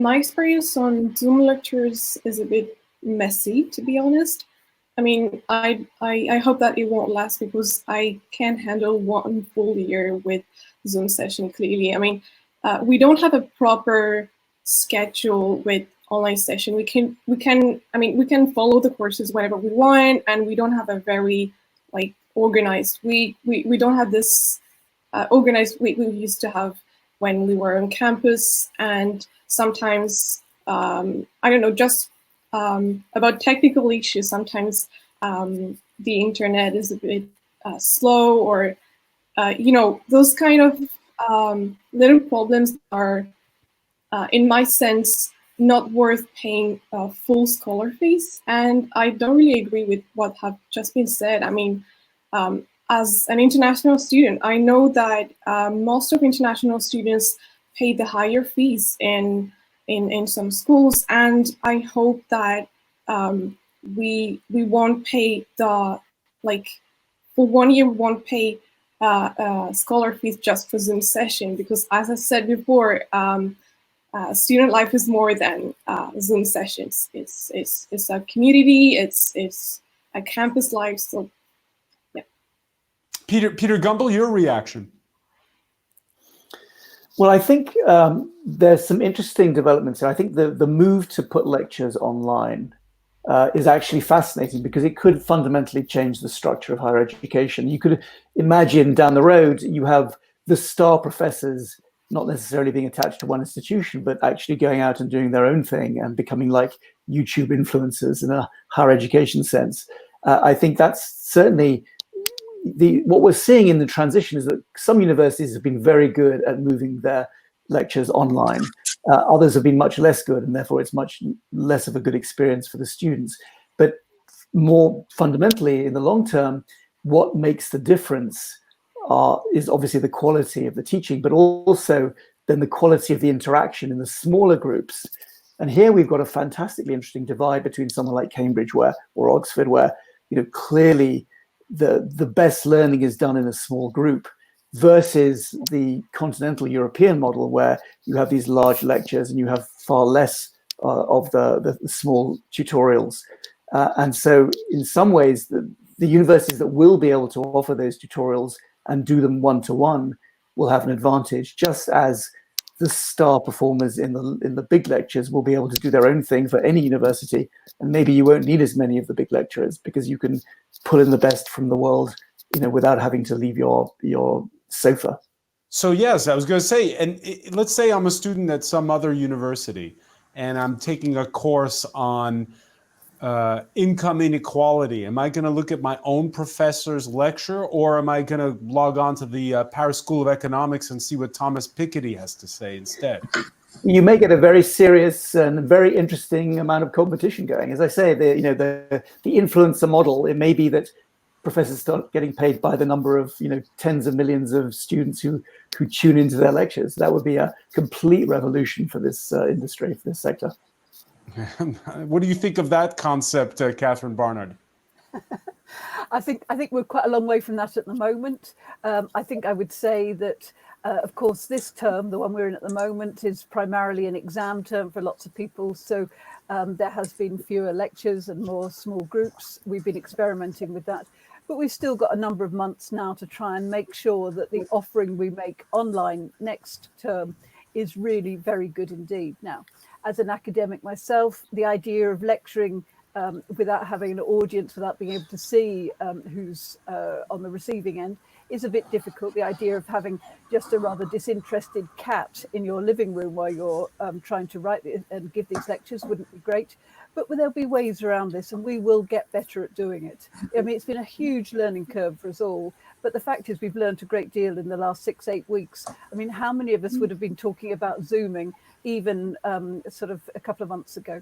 My experience on Zoom lectures is a bit messy, to be honest. I mean, I hope that it won't last because I can't handle one full year with Zoom session clearly. I mean, we don't have a proper schedule with online session. We can follow the courses whenever we want, and we don't have a very like organized. We don't have this organized week we used to have when we were on campus, and sometimes I don't know, just about technical issues. Sometimes the internet is a bit slow, or those kind of little problems are, in my sense, not worth paying full scholar fees. And I don't really agree with what have just been said. I mean, as an international student, I know that most of international students pay the higher fees in some schools, and I hope that we won't pay the like for 1 year we won't pay scholar fees just for Zoom session, because as I said before, student life is more than Zoom sessions. It's a community. It's a campus life. So, yeah. Peter Gumbel, your reaction? Well, I think there's some interesting developments here. I think the move to put lectures online is actually fascinating because it could fundamentally change the structure of higher education. You could imagine down the road, you have the star professors not necessarily being attached to one institution, but actually going out and doing their own thing and becoming like YouTube influencers in a higher education sense. I think that's certainly what we're seeing in the transition is that some universities have been very good at moving their lectures online. Others have been much less good, and therefore it's much less of a good experience for the students. But more fundamentally, in the long term, what makes the difference is obviously the quality of the teaching, but also then the quality of the interaction in the smaller groups. And here we've got a fantastically interesting divide between somewhere like Cambridge or Oxford, where clearly the best learning is done in a small group, versus the continental European model, where you have these large lectures and you have far less of the small tutorials. And so in some ways, the universities that will be able to offer those tutorials and do them one-to-one will have an advantage, just as the star performers in the big lectures will be able to do their own thing for any university. And maybe you won't need as many of the big lecturers because you can pull in the best from the world, without having to leave your sofa. So yes, I was going to say, and let's say I'm a student at some other university and I'm taking a course on income inequality. Am I going to look at my own professor's lecture, or am I going to log on to the Paris School of Economics and see what Thomas Piketty has to say instead? You may get a very serious and very interesting amount of competition going. As I say, the influencer model, it may be that professors start getting paid by the number of tens of millions of students who tune into their lectures. That would be a complete revolution for this industry, for this sector. What do you think of that concept, Catherine Barnard? I think we're quite a long way from that at the moment. I think I would say that, of course, this term, the one we're in at the moment, is primarily an exam term for lots of people. So there has been fewer lectures and more small groups. We've been experimenting with that. But we've still got a number of months now to try and make sure that the offering we make online next term is really very good indeed. Now, as an academic myself, the idea of lecturing without having an audience, without being able to see who's on the receiving end, is a bit difficult. The idea of having just a rather disinterested cat in your living room while you're trying to write and give these lectures wouldn't be great. But there'll be ways around this, and we will get better at doing it. I mean, it's been a huge learning curve for us all. But the fact is, we've learned a great deal in the last 6-8 weeks. I mean, how many of us would have been talking about Zooming even sort of a couple of months ago?